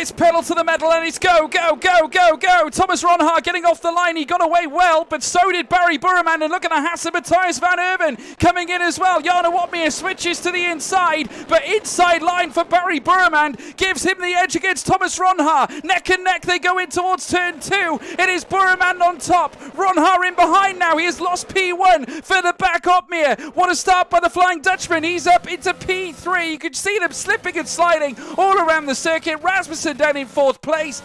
it's pedal to the metal, and it's go, go, go, go, go. Thomas Ronhaar getting off the line. He got away well, but so did Barry Burman. And look at the Hassan Matthias van Erven coming in as well. Jarno Watmere switches to the inside, but inside line for Barry Burman gives him the edge against Thomas Ronhaar. Neck and neck they go in towards turn 2. It is Burman on top. Ronhaar in behind now. He has lost P1 for the back Watmere. What a start by the Flying Dutchman. He's up into P3. You can see them slipping and sliding all around the circuit. Rasmussen down in 4th place.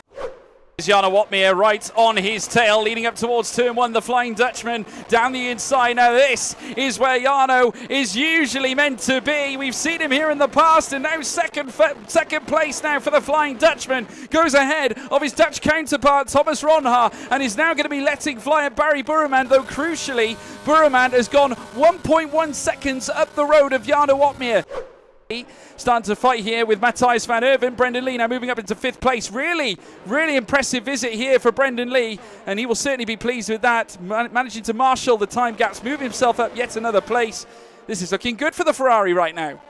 Jarno Watmere right on his tail, leading up towards turn 1, the Flying Dutchman down the inside. Now this is where Jarno is usually meant to be. We've seen him here in the past, and now second place now for the Flying Dutchman. Goes ahead of his Dutch counterpart, Thomas Ronhaar, and is now going to be letting fly at Barry Burman, though crucially, Burman has gone 1.1 seconds up the road of Jarno Watmere. Starting to fight here with Matthias van Erven. Brendan Lee now moving up into 5th place. Really impressive visit here for Brendan Lee, and he will certainly be pleased with that. Managing to marshal the time gaps, move himself up yet another place. This is looking good for the Ferrari right now.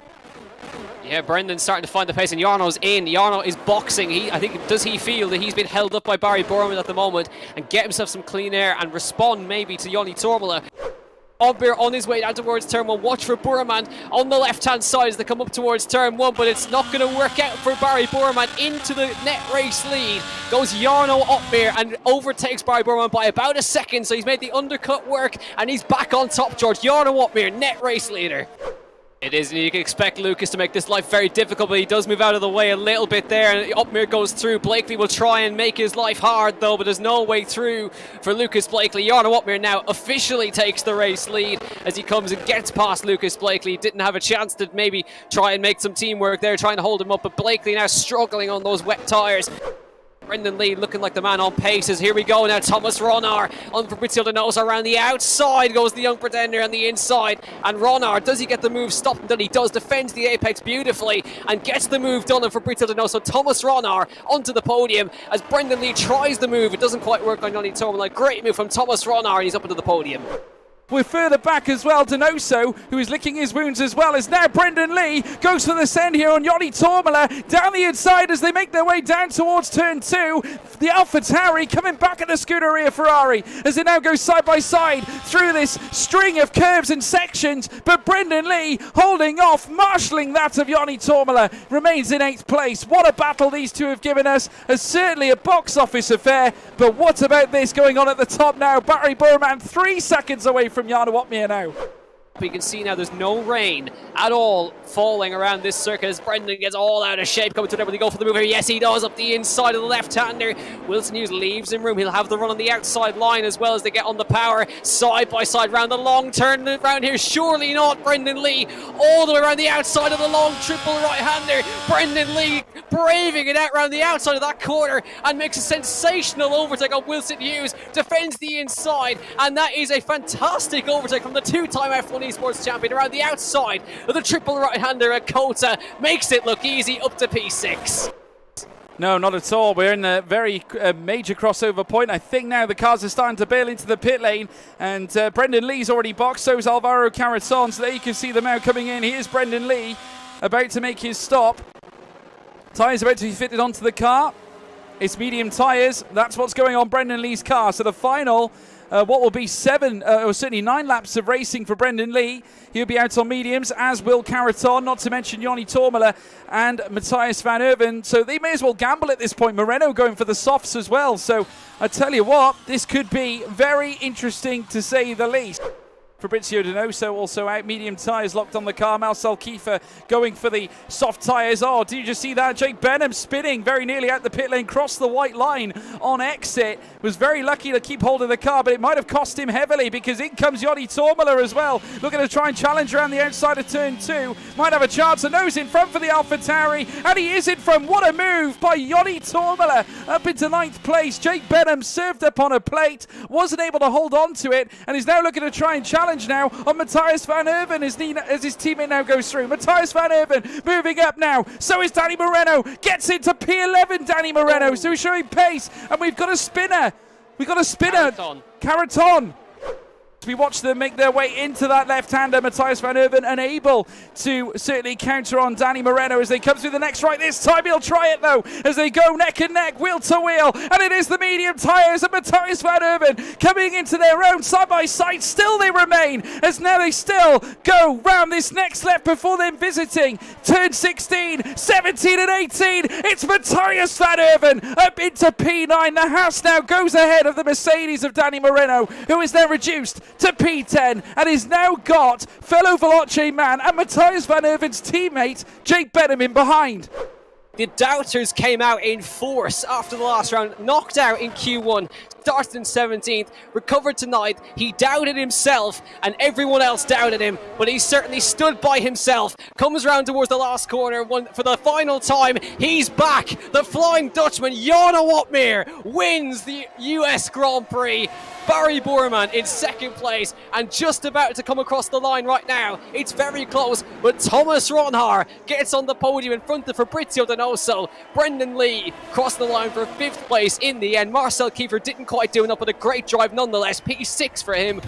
Yeah, Brendan's starting to find the pace, and Jarno's in. Jarno is boxing. Does he feel that he's been held up by Barry Burman at the moment and get himself some clean air and respond maybe to Joni Tormola? Watmere on his way down towards turn 1. Watch for Burman on the left-hand side as they come up towards turn 1, but it's not going to work out for Barry Burman. Into the net race lead goes Jarno Watmere and overtakes Barry Burman by about a second, so he's made the undercut work, and he's back on top, George. Jarno Watmere, net race leader. It is, and you can expect Lucas to make this life very difficult, but he does move out of the way a little bit there, and Watmere goes through. Blakely will try and make his life hard, though, but there's no way through for Lucas Blakely. Jarno Watmere now officially takes the race lead as he comes and gets past Lucas Blakely. Didn't have a chance to maybe try and make some teamwork there, trying to hold him up, but Blakely now struggling on those wet tyres. Brendan Lee looking like the man on paces. Here we go now. Thomas Ronhaar on Fabrizio Donoso around the outside. Goes the young pretender on the inside. And Ronhaar, does he get the move stopped? And then he does. Defends the apex beautifully and gets the move done on Fabrizio Donoso. Thomas Ronhaar onto the podium as Brendan Lee tries the move. It doesn't quite work on Joni Tormola. Great move from Thomas Ronhaar, and he's up into the podium. We're further back as well. Donoso, who is licking his wounds as well, is now Brendan Lee. Goes for the send here on Joni Tormola. Down the inside as they make their way down towards turn 2. The AlphaTauri coming back at the Scuderia Ferrari as they now go side by side through this string of curves and sections. But Brendan Lee holding off, marshalling that of Joni Tormola, remains in 8th place. What a battle these two have given us. Certainly a box office affair. But what about this going on at the top now? Barry Burman 3 seconds away from Jarno Watmere now. You can see now there's no rain at all falling around this circuit as Brendan gets all out of shape. Coming to there, will he go for the move here? Yes, he does, up the inside of the left-hander. Wilson Hughes leaves him room. He'll have the run on the outside line as well as they get on the power. Side by side round the long turn around here. Surely not. Brendan Lee all the way around the outside of the long triple right-hander. Brendan Lee braving it out around the outside of that corner and makes a sensational overtake on Wilson Hughes. Defends the inside, and that is a fantastic overtake from the two-time F1 Esports champion around the outside of the triple right-hander at Kota. Makes it look easy up to P6. No, not at all. We're in a very major crossover point. I think now the cars are starting to bail into the pit lane, and Brendan Lee's already boxed, so is Alvaro Caraton, so there you can see them now coming in. Here's Brendan Lee about to make his stop. Tyres about to be fitted onto the car. It's medium tyres. That's what's going on Brendan Lee's car. So the final, what will be 7 or certainly 9 laps of racing for Brendan Lee. He'll be out on mediums, as will Caraton, not to mention Joni Tormola and Matthias van Erven. So they may as well gamble at this point. Moreno going for the softs as well. So I tell you what, this could be very interesting to say the least. Fabrizio Donoso also out, medium tyres locked on the car. Marcel Kiefer going for the soft tyres. Oh, did you just see that? Jake Benham spinning very nearly out the pit lane, crossed the white line on exit. Was very lucky to keep hold of the car, but it might have cost him heavily because in comes Joni Tormola as well. Looking to try and challenge around the outside of turn 2. Might have a chance. A nose in front for the AlphaTauri, and he is in front. What a move by Joni Tormola up into 9th place. Jake Benham served up on a plate, wasn't able to hold on to it, and is now looking to try and challenge now on Matthias van Erven as his teammate now goes through. Matthias van Erven moving up now. So is Danny Moreno. Gets into P11, Danny Moreno. So he's showing pace. And we've got a spinner. We've got a spinner. Caraton. We watch them make their way into that left-hander. Matthias van Erven unable to certainly counter on Danny Moreno as they come through the next right. This time he'll try it though as they go neck and neck, wheel to wheel, and it is the medium tyres of Matthias van Erven coming into their own side by side. Still they remain as now they still go round this next left before then visiting turn 16, 17 and 18. It's Matthias van Erven up into P9. The Haas now goes ahead of the Mercedes of Danny Moreno, who is then reduced to P10 and is now got fellow Veloce man and Matthias van Erven's teammate Jake Benham in behind. The doubters came out in force after the last round, knocked out in Q1, started in 17th, recovered to 9th. He doubted himself and everyone else doubted him, but he certainly stood by himself. Comes round towards the last corner for the final time. He's back. The Flying Dutchman, Jarno Opmeer, wins the US Grand Prix. Barry Borman in second place and just about to come across the line right now. It's very close, but Thomas Ronhaar gets on the podium in front of Fabrizio Donoso. Brendan Lee crossed the line for 5th place in the end. Marcel Kiefer didn't quite do enough, but a great drive nonetheless. P6 for him.